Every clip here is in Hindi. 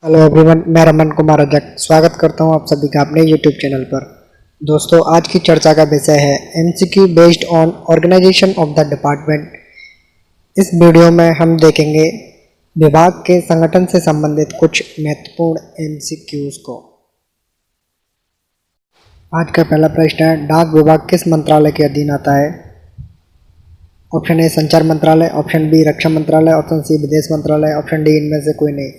हेलो एवरीवन, मैं रमन कुमार रजक स्वागत करता हूं आप सभी का अपने यूट्यूब चैनल पर। दोस्तों, आज की चर्चा का विषय है MCQ based on organisation of the department. इस वीडियो में हम देखेंगे विभाग के संगठन से संबंधित कुछ महत्वपूर्ण एमसीक्यूज को। आज का पहला प्रश्न है, डाक विभाग किस मंत्रालय के अधीन आता है? ऑप्शन ए संचार मंत्रालय, ऑप्शन बी रक्षा मंत्रालय, ऑप्शन सी विदेश मंत्रालय, ऑप्शन डी इनमें से कोई नहीं।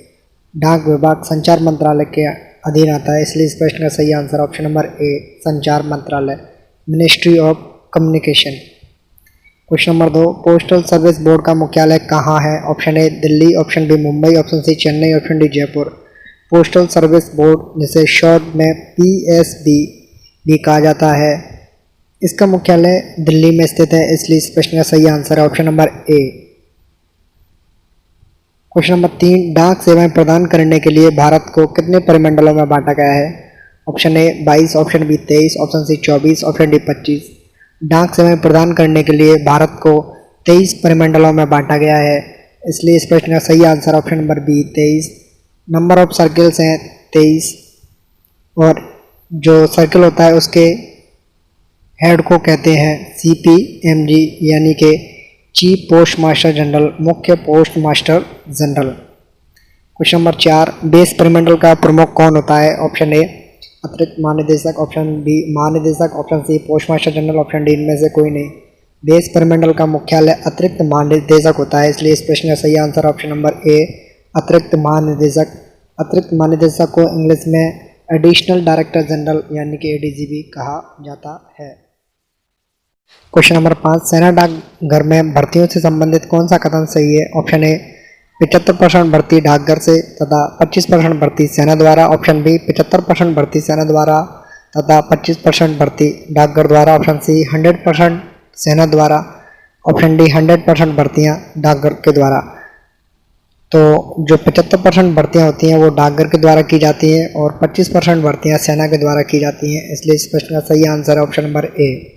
डाक विभाग संचार मंत्रालय के अधीन आता है, इसलिए इस प्रश्न का सही आंसर ऑप्शन नंबर ए संचार मंत्रालय, ministry of communication. Question number 2, postal service board का मुख्यालय कहाँ है? Option A Delhi, option B Mumbai, option C Chennai, option D Jaipur. Postal service board जिसे शॉर्ट में पीएसबी भी कहा जाता है, इसका मुख्यालय दिल्ली में स्थित है, इसलिए इस प्रश्न का सही आंसर है option number A. Question number 3, डाक सेवाएं प्रदान करने के लिए भारत को कितने परिमंडलों में बांटा गया है? Option A 22, option B 23, option C 24, option D 25। डाक सेवाएं प्रदान करने के लिए भारत को 23 परिमंडलों में बांटा गया है, इसलिए इस प्रश्न का सही answer option number B 23। Number of circles हैं 23, और जो सर्किल होता है उसके हेड को कहते हैं CPMG, यानी कि चीफ पोस्ट मास्टर जनरल, मुख्य post master general. Question number 4, base परिमंडल का प्रमुख कौन होता है? ऑप्शन ए अतिरिक्त महानिदेशक, ऑप्शन बी महानिदेशक, option C post master general, option D इनमें से कोई नहीं। बेस परिमंडल का मुख्यालय अतिरिक्त महानिदेशक होता है, इसलिए इस प्रश्न का सही आंसर ऑप्शन नंबर ए अतिरिक्त महानिदेशक। अतिरिक्त महानिदेशक को इंग्लिश में एडिशनल डायरेक्टर जनरल यानी कि ADGB कहा जाता है। क्वेश्चन नंबर 5, सेना डाकघर में भर्तियों से संबंधित कौन सा कथन सही है? ऑप्शन ए 75% भर्ती डाकघर से तथा 25% भर्ती सेना द्वारा, ऑप्शन बी 75% भर्ती सेना द्वारा तथा 25% भर्ती डाकघर द्वारा, ऑप्शन सी 100% सेना द्वारा, ऑप्शन डी 100% भर्तियाँ डाकघर के द्वारा। तो जो 75% भर्तियाँ होती हैं वो डाकघर के द्वारा की जाती हैं और 25% भर्तियाँ सेना के द्वारा की जाती हैं, इसलिए इस प्रश्न का सही आंसर है option number A.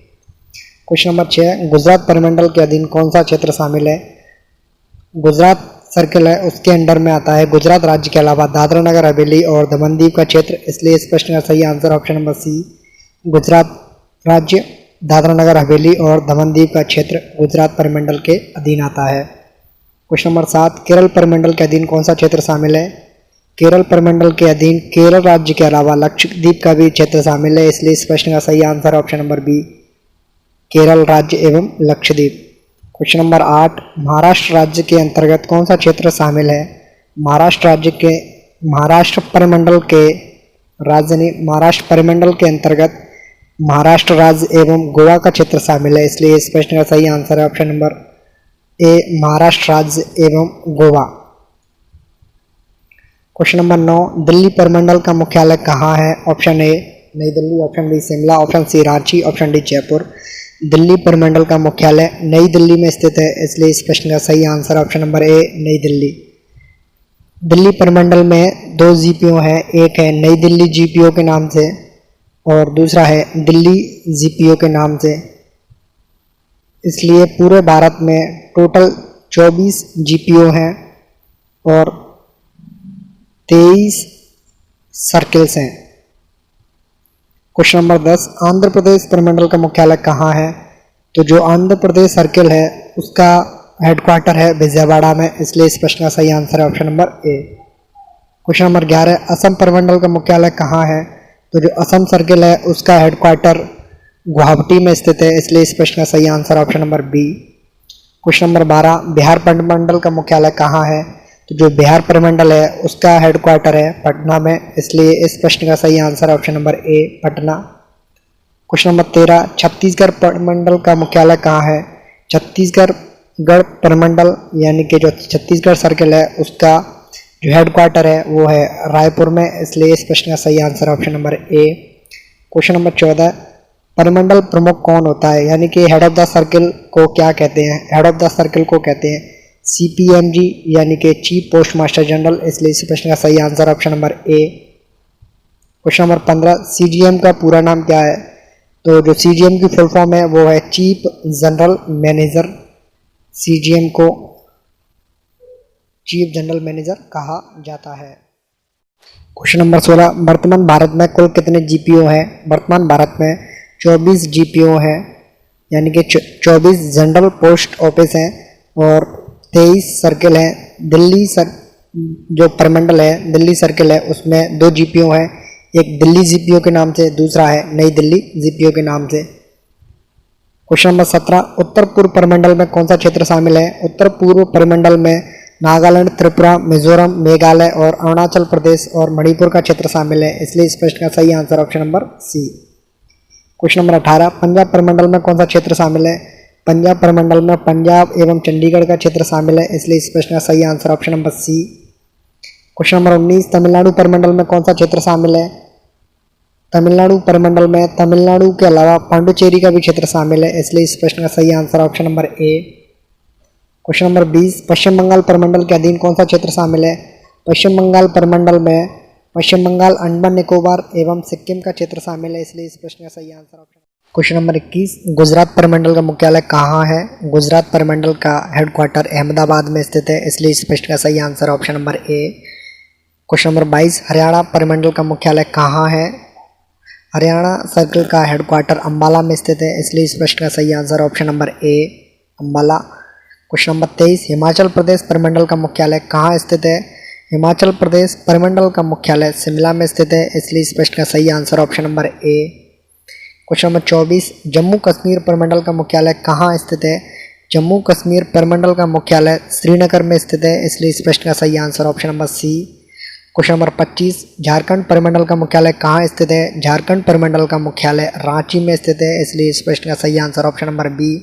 Question number 6, Gujarat परिमंडल के अधीन कौन सा क्षेत्र शामिल है? गुजरात सर्किल है उसके अंडर में आता है गुजरात राज्य के अलावा दादरा नगर हवेली और दमन दीव का क्षेत्र, इसलिए इस प्रश्न का सही answer option number C Gujarat राज्य, दादरा नगर हवेली और दमन दीव का क्षेत्र गुजरात परिमंडल के अधीन आता है। क्वेश्चन नंबर 7, केरल परिमंडल के अधीन कौन सा क्षेत्र शामिल है? केरल परिमंडल के अधीन केरल राज्य के अलावा लक्षद्वीप का भी क्षेत्र शामिल है, इसलिए इस प्रश्न का सही answer option number B Kerala राज्य एवं लक्षद्वीप। क्वेश्चन नंबर 8, महाराष्ट्र राज्य के अंतर्गत कौन सा क्षेत्र शामिल है? महाराष्ट्र परिमंडल के राजधानी महाराष्ट्र परिमंडल के अंतर्गत महाराष्ट्र राज्य एवं गोवा का क्षेत्र शामिल है, इसलिए इस प्रश्न का सही आंसर है ऑप्शन नंबर ए महाराष्ट्र राज्य एवं गोवा। क्वेश्चन नंबर 9, दिल्ली परिमंडल का मुख्यालय कहाँ है? Option A New Delhi, option B Shimla, option C Ranchi, option D Jaipur. Delhi परिमंडल का मुख्यालय नई दिल्ली में स्थित है, इसलिए इस प्रश्न का सही आंसर ऑप्शन नंबर ए नई दिल्ली। दिल्ली परिमंडल में 2 GPO हैं, एक है नई दिल्ली GPO के नाम से और दूसरा है दिल्ली GPO के नाम से, इसलिए पूरे भारत में टोटल 24 GPO हैं और 23 सर्किल्स हैं। क्वेश्चन नंबर 10, आंध्र प्रदेश परिमंडल का मुख्यालय कहाँ है? तो जो आंध्र प्रदेश सर्किल है उसका हेडक्वार्टर है विजयवाड़ा में, इसलिए इस प्रश्न का सही आंसर है option number A. Question number 11, Assam परिमंडल का मुख्यालय कहाँ है? तो जो असम सर्किल है उसका हेडक्वार्टर गुवाहाटी में स्थित है, इसलिए इस प्रश्न का सही answer option number B. Question number 12, Bihar परिमंडल का मुख्यालय कहाँ है? तो जो बिहार परिमंडल है उसका हेडक्वार्टर है पटना में, इसलिए इस प्रश्न का सही आंसर है ऑप्शन नंबर ए पटना। क्वेश्चन नंबर 13, छत्तीसगढ़ परिमंडल का मुख्यालय कहाँ है? छत्तीसगढ़ परिमंडल यानी कि जो छत्तीसगढ़ सर्किल है उसका जो हेडक्वार्टर है वो है रायपुर में, इसलिए इस प्रश्न का सही आंसर है option number A. Question number 14, परिमंडल प्रमुख कौन होता है? यानी कि हेड ऑफ द सर्किल को क्या कहते हैं? हेड ऑफ द सर्किल को कहते हैं CPMG यानी कि चीफ पोस्ट मास्टर जनरल, इसलिए इस प्रश्न का सही answer option number A. Question number 15, CGM का पूरा नाम क्या है? तो जो CGM की फुल फॉर्म है वो है चीफ जनरल मैनेजर। CGM को चीफ जनरल मैनेजर कहा जाता है। क्वेश्चन नंबर 16, वर्तमान भारत में कुल कितने जीपीओ है? वर्तमान भारत में 24 जीपीओ है, यानी कि 24 जनरल पोस्ट ऑफिस हैं और 23 सर्किल हैं। दिल्ली जो परमंडल है, दिल्ली सर्किल है, उसमें 2 जीपीओ है, एक दिल्ली जीपीओ के नाम से, दूसरा है नई दिल्ली जीपीओ के नाम से। क्वेश्चन नंबर 17, उत्तर पूर्व परिमंडल में कौन सा क्षेत्र शामिल है? उत्तर पूर्व परिमंडल में नागालैंड, त्रिपुरा, मिजोरम, मेघालय और अरुणाचल प्रदेश और मणिपुर का क्षेत्र शामिल है, इसलिए इस प्रश्न का सही answer option number C. Question number 18, Punjab परिमंडल में कौन सा क्षेत्र शामिल है? पंजाब परिमंडल में पंजाब एवं चंडीगढ़ का क्षेत्र शामिल है, इसलिए इस प्रश्न का सही answer option number C. Question number 19, Tamil Nadu परिमंडल में कौन सा क्षेत्र शामिल है? तमिलनाडु परिमंडल में तमिलनाडु के अलावा पांडुचेरी का भी क्षेत्र शामिल है, इसलिए इस प्रश्न का सही answer option number A. Question number 20, पश्चिम बंगाल परिमंडल के अधीन कौन सा क्षेत्र शामिल है? पश्चिम बंगाल परिमंडल में पश्चिम बंगाल, अंडमान निकोबार एवं सिक्किम का क्षेत्र शामिल है, इसलिए इस प्रश्न का सही answer option. Question number 21, Gujarat परिमंडल का मुख्यालय कहाँ है? गुजरात परिमंडल का हेडक्वार्टर अहमदाबाद में स्थित है, इसलिए इस प्रश्न का सही answer option number A. Question number 22, Haryana परिमंडल का मुख्यालय कहाँ है? हरियाणा सर्कल का हेडक्वार्टर अंबाला में स्थित है, इसलिए इस प्रश्न का सही answer option number A, Ambala. Question number 23, Himachal Pradesh परिमंडल का मुख्यालय कहाँ स्थित है? हिमाचल प्रदेश परिमंडल का मुख्यालय शिमला में स्थित है, इसलिए इस प्रश्न का सही answer option number A. Question number 24, Jammu Kashmir परिमंडल का मुख्यालय कहाँ स्थित है? जम्मू कश्मीर परिमंडल का मुख्यालय श्रीनगर में स्थित है, इसलिए इस प्रश्न का सही answer option number C. Question number 25, Jharkhand परिमंडल का मुख्यालय कहाँ स्थित है? झारखंड परिमंडल का मुख्यालय रांची में स्थित है, इसलिए इस प्रश्न का सही answer option number B.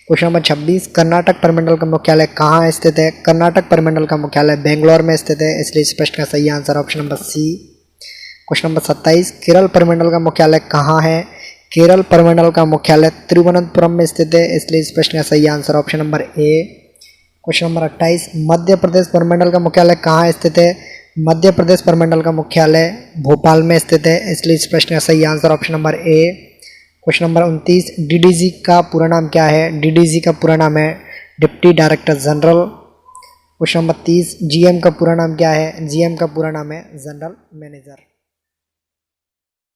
Question number 26, Karnataka परिमंडल का मुख्यालय कहाँ स्थित है? कर्नाटक परिमंडल का मुख्यालय बेंगलोर में स्थित है, इसलिए इस प्रश्न का सही answer option number C. Question number 27, Kerala परिमंडल का मुख्यालय कहाँ है? केरल परिमंडल का मुख्यालय तिरुवनंतपुरम में स्थित है, इसलिए इस प्रश्न का सही answer option number A. Question number 28, Madhya Pradesh परिमंडल का मुख्यालय कहाँ स्थित है? मध्य प्रदेश परिमंडल का मुख्यालय भोपाल में स्थित है, इसलिए इस प्रश्न का सही answer option number A. Question number 29, DDG का पूरा नाम क्या है? डीडीजी का पूरा नाम है deputy director general. Question number 30, GM का पूरा नाम क्या है? जीएम का पूरा नाम है जनरल मैनेजर।